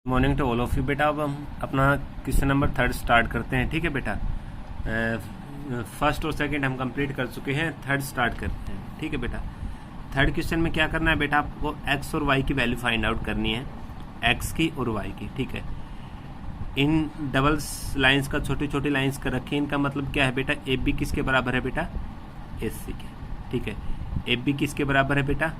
Morning to all of you. बेटा अब हम अपना क्वेश्चन नंबर 3 स्टार्ट करते हैं। ठीक है बेटा, फर्स्ट और सेकंड हम कंप्लीट कर चुके हैं, थर्ड स्टार्ट करते हैं। ठीक है बेटा, थर्ड क्वेश्चन में क्या करना है बेटा, आपको एक्स और वाई की वैल्यू फाइंड आउट करनी है, एक्स की और वाई की। ठीक है, इन डबल लाइंस का छोटी छोटी लाइंस कर रखी है। इनका मतलब क्या है बेटा, ए बी किसके बराबर है बेटा, एस सी के। ठीक है, ए बी किसके बराबर है बेटा,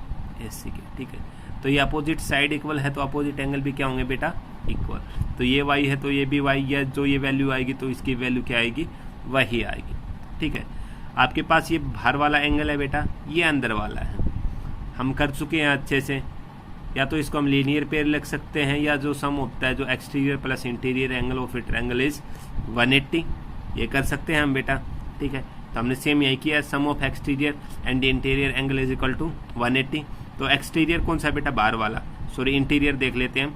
एस सी के। ठीक है, तो ये अपोजिट साइड इक्वल है तो अपोजिट एंगल भी क्या होंगे बेटा, इक्वल। तो ये वाई है तो ये भी वाई, या जो ये वैल्यू आएगी तो इसकी वैल्यू क्या आएगी, वही आएगी। ठीक है, आपके पास ये बाहर वाला एंगल है बेटा, ये अंदर वाला है, हम कर चुके हैं अच्छे से। या तो इसको हम लीनियर पेयर लिख सकते हैं, या जो सम होता है जो exterior plus interior angle of A triangle is 180, ये कर सकते हैं हम बेटा। ठीक है, तो हमने सेम यही किया, sum of exterior and interior angle is equal to 180। तो एक्सटीरियर कौन सा है बेटा, बाहर वाला, सॉरी इंटीरियर देख लेते हैं।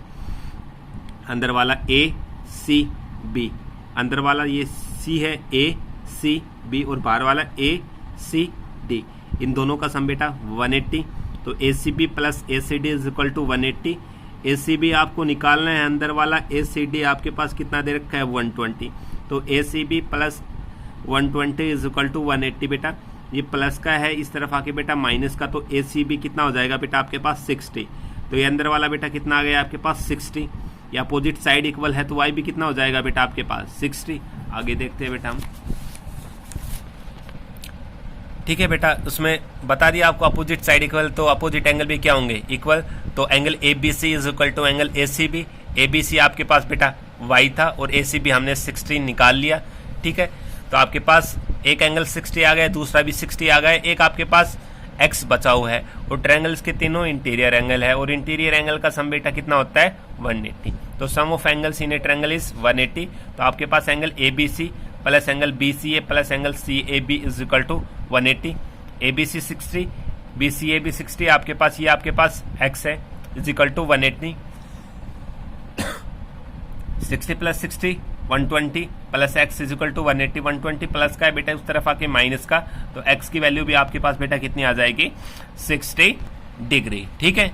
अंदर वाला ए सी बी, अंदर वाला ये सी है, ए सी बी, और बाहर वाला ए सी डी, इन दोनों का सम बेटा 180। तो A C B plus A C D is equal to 180। A C B आपको निकालना है, अंदर वाला ए सी डी आपके पास कितना दे रखा है 120। तो A C B plus 120 is equal to 180 बेटा। ये प्लस का है, इस तरफ आके बेटा माइनस का, तो ए सी बी कितना हो जाएगा बेटा आपके पास 60। तो ये अंदर वाला बेटा कितना आ गया आपके पास 60। या अपोजिट साइड इक्वल है तो वाई भी कितना हो जाएगा बेटा आपके पास 60। आगे देखते हैं बेटा हम। ठीक है बेटा, उसमें बता दिया आपको अपोजिट साइड इक्वल तो अपोजिट एंगल भी क्या होंगे, इक्वल। तो angle A B C is equal to angle A C B. A B C आपके पास बेटा वाई था और ए सी बी हमने 60 निकाल लिया। ठीक है, तो आपके पास एक एंगल 60 आ गया, दूसरा भी 60 आ गया, एक आपके पास एक्स बचा हुआ है। और ट्रायंगल्स के तीनों इंटीरियर एंगल है, और इंटीरियर एंगल का सम बेटा कितना होता है 180। तो sum of angles in a triangle is 180। तो आपके पास angle A B C plus angle B C A plus angle C A B is equal to 180। A B C 60, B C A B 60, आपके पास ये आपके पास x है, is equal to 180। 60 plus 60 120 plus x is equal to 180। 120 plus का है बेटा, उस तरफ आके माइनस का, तो एक्स की वैल्यू भी आपके पास बेटा कितनी आ जाएगी 60 डिग्री। ठीक है,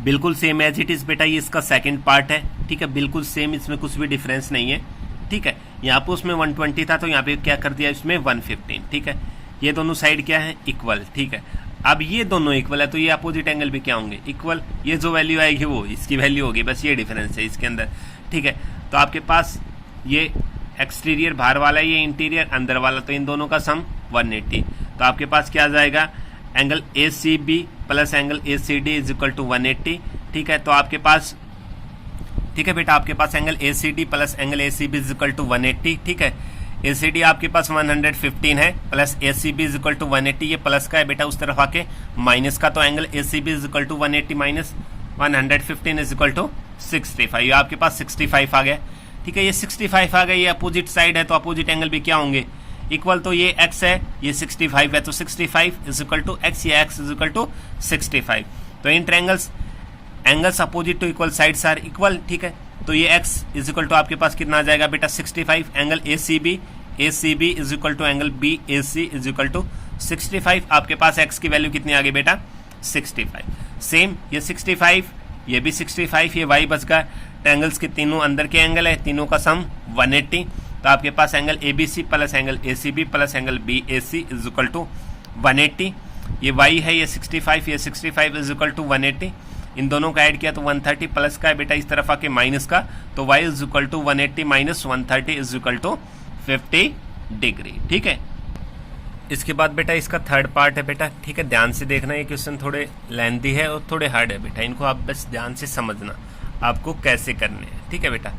बिल्कुल सेम एज इट इज बेटा, ये इसका सेकंड पार्ट है। ठीक है, बिल्कुल सेम, इसमें कुछ भी डिफरेंस नहीं है। ठीक है, यहाँ पे उसमें 120 था तो यहाँ पे क्या कर दिया इसमें 115। ठीक है, ये दोनों साइड क्या है, इक्वल। ठीक है, अब ये दोनों इक्वल है तो ये अपोजिट एंगल भी क्या होंगे, इक्वल। ये जो वैल्यू आएगी वो इसकी वैल्यू होगी, बस ये डिफरेंस है इसके अंदर। ठीक है, तो आपके पास ये एक्सटीरियर बाहर वाला, ये इंटीरियर अंदर वाला, तो इन दोनों का सम 180। तो आपके पास क्या आ जाएगा, angle A C B plus angle A C D is equal to 180। ठीक है, तो आपके पास, ठीक है बेटा, आपके पास angle A C D plus angle A C B is equal to 180। ठीक है, ए सी डी आपके पास 115 है plus A C B is equal to 180, ये प्लस का है बेटा, उस तरफ आके माइनस का, तो angle A C B is equal to 180 minus 115 is equal to 65। ये आपके पास 65 आ गया। ठीक है, ये 65 आ गया, ये अपोजिट साइड है तो अपोजिट एंगल भी क्या होंगे, इक्वल। तो ये x है, ये 65 है, तो 65 इज इक्वल टू x, ये x इज इक्वल टू 65। तो in triangles angles opposite to equal sides are equal. ठीक है, तो ये x इज इक्वल टू आपके पास कितना आ जाएगा बेटा 65। Angle A C B is equal to angle B A C is equal to 65। आपके पास x की वैल्यू कितनी आ गई बेटा 65। सेम ये 65, ये भी 65, ये y बच गया। ट्रायंगल्स के तीनों अंदर के एंगल है, तीनों का सम 180। तो आपके पास angle A B C plus angle A C B plus angle B A C is equal to 180। ये y है, ये 65, ये 65 इज इक्वल टू 180। इन दोनों का ऐड किया तो 130 प्लस का है बेटा, इस तरफ आके माइनस का, तो y is equal to 180 minus 130 is equal to 50 degree. ठीक है, इसके बाद बेटा इसका थर्ड पार्ट है बेटा। ठीक है, ध्यान से देखना, ये क्वेश्चन थोड़े लेंथी है और थोड़े हार्ड है बेटा, इनको आप बस ध्यान से समझना आपको कैसे करने हैं। ठीक है बेटा,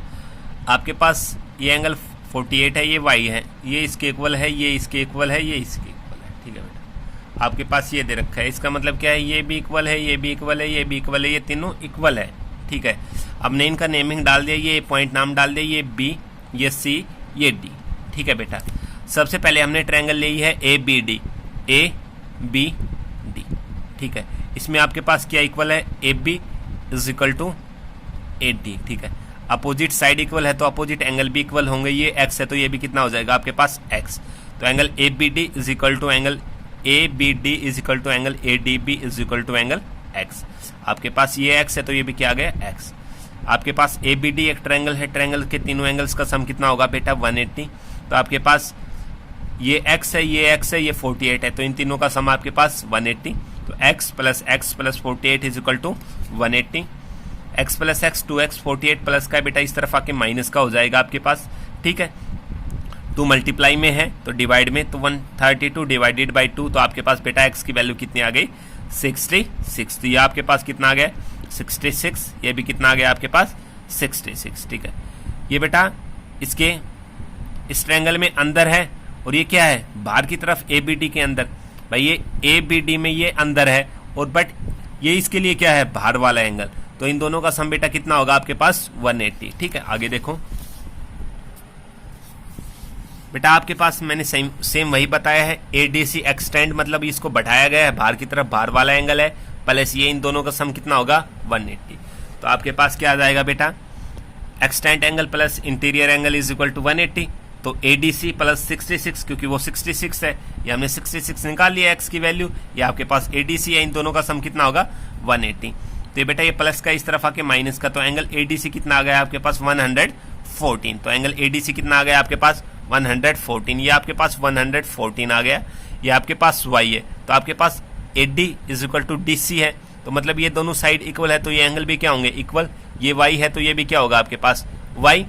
आपके पास ये एंगल 48 है, ये y है, ये इसके इक्वल है, ये इसके इक्वल है, ये इसके इक्वल है। ठीक है बेटा, आपके पास ये दे रखा है, इसका मतलब क्या है, ये भी इक्वल है, ये भी इक्वल है, ये भी इक्वल है, ये तीनों इक्वल है। ठीक है, हमने इनका नेमिंग डाल दिया, ये पॉइंट नाम डाल दिया, ये बी, ये सी, ये डी। ठीक है बेटा, सबसे पहले हमने ट्रायंगल ली है A B D, A B D. ठीक है, इसमें आपके पास क्या इक्वल है, A B is equal to A D. ठीक है, अपोजिट साइड इक्वल है तो अपोजिट एंगल भी इक्वल होंगे, ये एक्स है तो ये भी कितना हो जाएगा आपके पास एक्स। तो angle A B D is equal to angle A B D is equal to angle A D B is equal to angle x. आपके पास ये एक्स है तो ये भी क्या आ गया एक्स। आपके पास ए बी डी एक ट्रायंगल है, ट्रायंगल के तीनों एंगल्स का सम कितना होगा बेटा 180। तो आपके पास ये एक्स है, ये एक्स है, ये 48 है, तो इन तीनों का सम आपके पास 180। तो x plus 48 is equal to 180। x plus x 2x 48 plus का बेटा इस तरफ आके माइनस का हो जाएगा आपके पास, ठीक है। 2 मल्टीप्लाई में है तो डिवाइड में, तो 132 डिवाइडेड बाई 2, तो आपके पास बेटा x की वैल्यू कितनी आ गई 66। तो ये आपके पास कितना आ गया 66, ये भी कितना आ गया आपके पास 66, ठीक है। ये बेटा इसके इस ट्रायंगल में अंदर है और ये क्या है बाहर की तरफ ए बी डी के अंदर। भाई ये ए बी डी में ये अंदर है और बट ये इसके लिए क्या है बाहर वाला एंगल, तो इन दोनों का सम बेटा कितना होगा आपके पास 180, ठीक है। आगे देखो बेटा आपके पास मैंने सेम वही बताया है, एडीसी एक्सटेंड मतलब इसको बढ़ाया गया है, बाहर की तरफ बाहर वाला एंगल है, प्लस ये इन दोनों का सम कितना होगा 180। तो आपके पास क्या आ जाएगा बेटा extend angle plus interior angle is equal to 180। तो एडीसी प्लस 66, क्योंकि वो 66 है, ये हमने 66 निकाल लिया एक्स की वैल्यू, ये आपके पास एडीसी है, इन दोनों का सम कितना होगा 180। तो ये बेटा ये प्लस का इस तरफ आके माइनस का, तो एंगल एडीसी कितना आ गया आपके पास 114। तो एंगल एडीसी कितना आ गया आपके पास 114, ये आपके पास 114 आ गया। ये आपके पास वाई है, तो आपके पास AD is equal to DC है, तो मतलब ये दोनों साइड इक्वल है, तो ये एंगल भी क्या होंगे इक्वल। ये वाई है तो ये भी क्या होगा आपके पास वाई।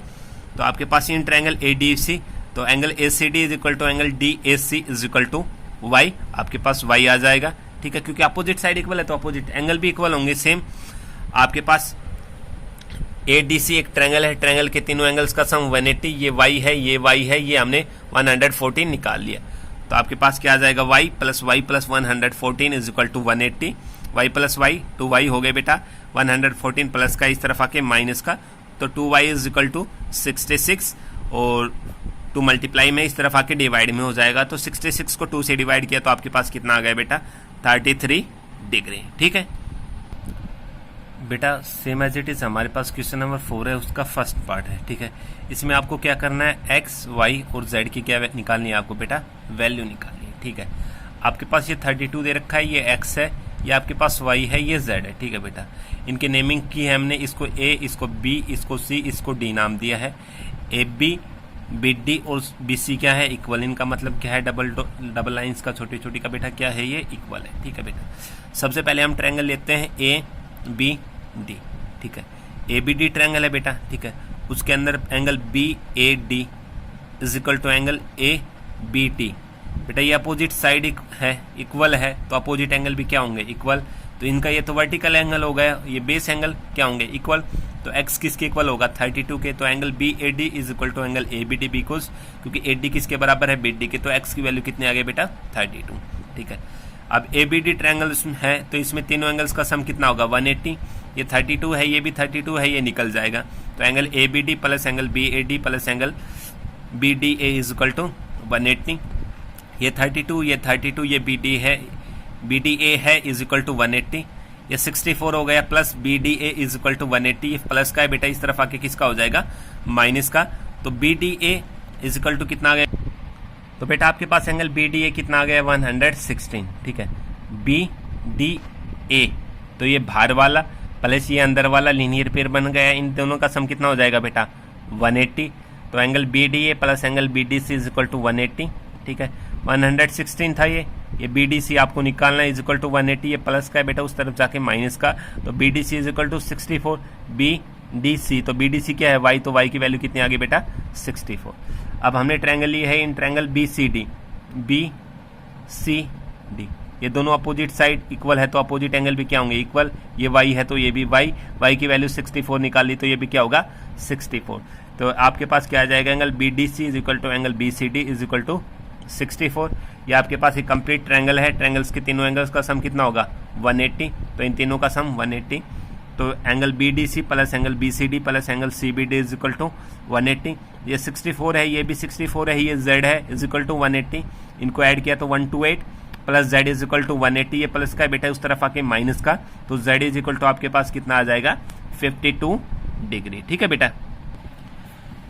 तो आपके पास इन ट्रायंगल एडीसी, तो angle ACD is equal to angle DAC is equal to y, आपके पास वाई आ जाएगा, ठीक है। क्योंकि अपोजिट साइड इक्वल है तो अपोजिट एंगल भी इक्वल होंगे सेम। आपके पास एडीसी एक ट्रायंगल है, ट्रायंगल के तीनों एंगल्स का सम 180, ये वाई है, ये वाई है, ये हमने 114 निकाल लिया। तो आपके पास क्या आ जाएगा y plus 114 is equal to 180। y plus y 2y हो गए बेटा, 114 प्लस का इस तरफ आके माइनस का, तो 2y इज इक्वल टू 66 और 2 मल्टीप्लाई में इस तरफ आके डिवाइड में हो जाएगा। तो 66 को 2 से डिवाइड किया तो आपके पास कितना आ गया बेटा 33 डिग्री, ठीक है बेटा। सेम एज इट इज हमारे पास क्वेश्चन नंबर 4 है, उसका फर्स्ट पार्ट है, ठीक है। इसमें आपको क्या करना है x, y और z की क्या निकालनी है आपको बेटा वैल्यू निकालनी है, ठीक है। आपके पास ये 32 दे रखा है, ये x है, ये आपके पास y है, ये z है, ठीक है बेटा। इनके नेमिंग की है हमने, इसको a, इसको b, इसको c, इसको d नाम दिया है। ए बी बी डी और बी सी क्या है इक्वल, इनका मतलब क्या है डबल लाइंस का छोटी छोटी का बेटा क्या है ये इक्वल है, ठीक है बेटा। सबसे पहले हम ट्रायंगल लेते हैं ए बी डी, ठीक है। ए बी डी ट्रायंगल है बेटा, ठीक है। उसके अंदर angle B A D is equal to angle A B T. बेटा ये अपोजिट साइड है, इक्वल है, तो अपोजिट एंगल भी क्या होंगे इक्वल। तो इनका ये तो वर्टिकल एंगल हो गया, ये बेस एंगल क्या होंगे इक्वल। तो x किसके इक्वल होगा 32 के, तो angle B A D is equal to angle A B D, because क्योंकि ए डी किसके बराबर है बी डी के, तो x की वैल्यू कितनी आ गई बेटा 32, ठीक है। अब ए बी डी ट्रायंगल है, तो इसमें तीनों एंगल्स का सम कितना होगा 180। ये 32 है, ये भी 32 है, ये निकल जाएगा। तो angle A B D plus angle B A D plus angle B D A is equal to 180। ये 32, ये 32, ये बी डी है, बी डी ए है इज इक्वल टू 180। ये 64 हो गया plus B D A is equal to 180। ये plus का है बेटा, इस तरफ आके किसका हो जाएगा माइनस का। तो B D A is equal to कितना आ गया, तो बेटा आपके पास एंगल बी डी ए कितना आ गया 116, ठीक है। बी डी ए तो ये बाहर वाला प्लस ये अंदर वाला लीनियर पेयर बन गया, इन दोनों का सम कितना हो जाएगा बेटा 180। तो angle B D A plus angle B D C is equal to 180, ठीक है। 116 था ये बी डी सी आपको निकालना इज इक्वल टू 180। ये प्लस का है बेटा, उस तरफ जाके माइनस का, तो B D C is equal to 64 B D C. तो बी डी सी क्या है वाई, तो वाई की वैल्यू कितनी आ गई बेटा 64। अब हमने ट्रायंगल ली है in triangle B C D, B C D, ये दोनों अपोजिट साइड इक्वल है, तो अपोजिट एंगल भी क्या होंगे इक्वल। ये वाई है तो ये भी वाई, वाई की वैल्यू 64 निकाली, तो ये भी क्या होगा 64। तो आपके पास क्या आ जाएगा angle B D C is equal to angle B C D is equal to 64। ये आपके पास एक कंप्लीट ट्रायंगल है, ट्रायंगल्स के तीनों एंगल्स का सम कितना होगा 180। तो इन तीनों का सम 180। तो angle B D C plus angle B C D plus angle C B D is equal to 180। ये 64 है, ये भी 64 है, ये z है इज इक्वल टू 180। इनको ऐड किया तो 128 plus z is equal to 180। ये प्लस का बेटा उस तरफ आके माइनस का, तो z इज इक्वल टू आपके पास कितना आ जाएगा 52 डिग्री, ठीक है बेटा।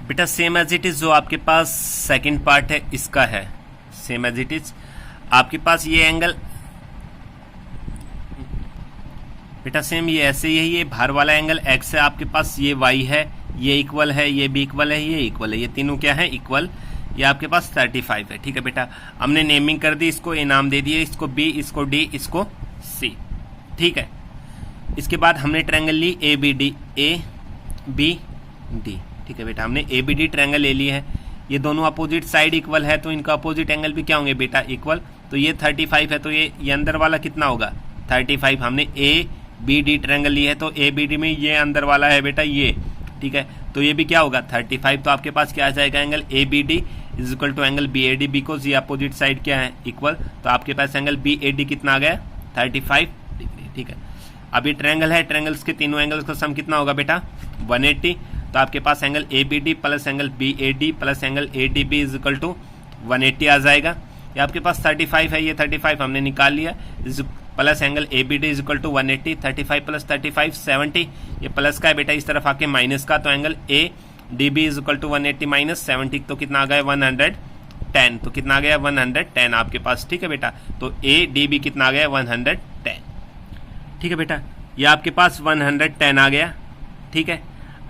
बेटा सेम एज इट इज जो आपके पास सेकंड पार्ट है इसका है सेम एज इट इज। आपके पास ये एंगल बेटा सेम ये ऐसे ही है, ये बाहर वाला एंगल x है आपके पास, ये y है, ये इक्वल है, ये भी इक्वल है, ये इक्वल है, ये तीनों क्या है इक्वल, ये आपके पास 35 है। ठीक है बेटा, हमने नेमिंग कर दी, इसको ए नाम दे दिए, इसको b, इसको d, इसको c। ठीक है, इसके बाद हमने ट्रायंगल ली ए बी डी, ठीक है बेटा, हमने ए बी डी ट्रायंगल ले ली है। ये दोनों अपोजिट साइड इक्वल है, तो इनका अपोजिट एंगल भी क्या होंगे बेटा इक्वल। तो ये 35 है, तो ये अंदर वाला कितना होगा 35। हमने ए बी डी ट्रायंगल ली है, तो ए बी डी में ये अंदर वाला है बेटा ये। ठीक है, तो ये भी क्या होगा 35। तो आपके पास क्या आ जाएगा angle A B D is equal to angle B A D, because ये अपोजिट साइड क्या है इक्वल। तो आपके पास एंगल बी ए डी कितना आ गया 35 डिग्री। ठीक है, अब ये ट्रायंगल है, ट्रायंगल्स के तीनों एंगल्स का सम कितना होगा बेटा 180। तो आपके पास angle A B D plus angle B A D plus angle A D B is equal to 180 आ जाएगा। ये आपके पास 35 है, ये 35 हमने निकाल लिया, plus angle A B D is equal to 180, 35 plus 35 70, ये प्लस का है बेटा, इस तरफ आके माइनस का, तो angle A D B is equal to 180 minus 70, तो कितना आ गया 110। तो कितना आ गया 110 आपके पास। ठीक है बेटा, तो ए डी बी कितना आ गया 110। ठीक है बेटा, ये आपके पास 110 आ गया। ठीक है,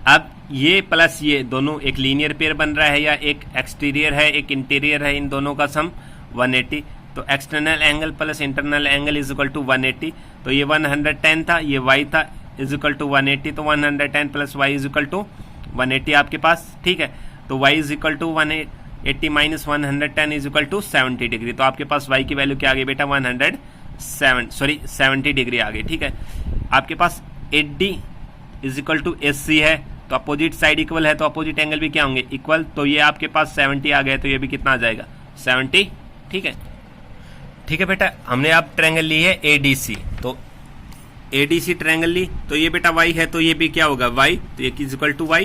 अब ये प्लस ये दोनों एक लीनियर पेयर बन रहा है, या एक एक्सटीरियर है एक इंटीरियर है, इन दोनों का सम 180। तो external angle plus internal angle is equal to 180। तो ये 110 था, ये y था इज इक्वल टू 180, तो 110 plus y is equal to 180 आपके पास। ठीक है, तो y is equal to 180 minus 110 is equal to 70 degree. तो आपके पास y की वैल्यू क्या आ गई बेटा 70 डिग्री आ गई। ठीक है, आपके पास 80 इज इक्वल टू AC है, तो अपोजिट साइड इक्वल है, तो अपोजिट एंगल भी क्या होंगे इक्वल। तो ये आपके पास 70 आ गया, तो ये भी कितना आ जाएगा 70। ठीक है, ठीक है बेटा, हमने अब ट्रायंगल ली है ADC। तो ADC ट्रायंगल ली, तो ये बेटा y है, तो ये भी क्या होगा y, तो ये इज इक्वल टू y,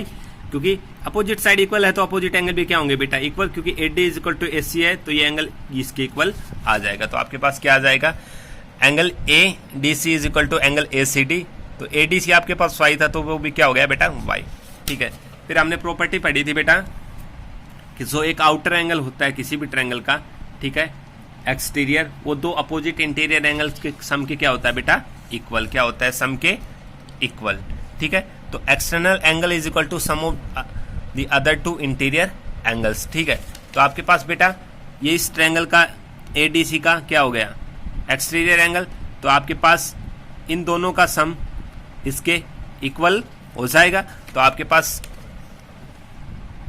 क्योंकि अपोजिट साइड इक्वल है, तो अपोजिट एंगल भी क्या होंगे बेटा इक्वल, क्योंकि AD is equal to AC है, तो ये एंगल इसके इक्वल आ जाएगा। तो आपके पास क्या आ जाएगा angle ADC is equal to angle ACD। तो ADC आपके पास y था, तो वो भी क्या हो गया बेटा y। ठीक है, फिर हमने प्रॉपर्टी पढ़ी थी बेटा कि जो एक आउटर एंगल होता है किसी भी ट्रायंगल का, ठीक है एक्सटीरियर, वो दो अपोजिट इंटीरियर एंगल्स के सम के क्या होता है बेटा इक्वल। क्या होता है सम के इक्वल। ठीक है, तो external angle is equal to sum of the other two interior angles. ठीक है, तो आपके पास बेटा ये इस ट्रायंगल का ADC का क्या हो गया एक्सटीरियर एंगल, तो आपके पास इन दोनों का सम इसके इक्वल हो जाएगा। तो आपके पास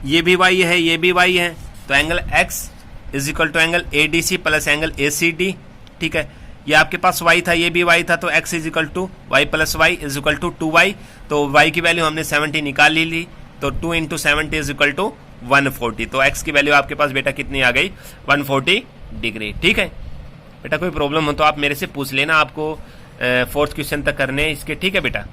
ये भी y है, ये भी y है, तो angle x is equal to angle ADC plus angle ACD। ठीक है, ये आपके पास y था, ये भी y था, तो x is equal to y plus y is equal to 2y। तो y की वैल्यू हमने 70 निकाल ली, तो 2 इंटू 70 इज इक्वल टू 140। तो x की वैल्यू आपके पास बेटा कितनी आ गई 140 डिग्री। ठीक है बेटा, कोई प्रॉब्लम हो तो आप मेरे से पूछ लेना, आपको 4th क्वेश्चन तक करने इसके। ठीक है बेटा।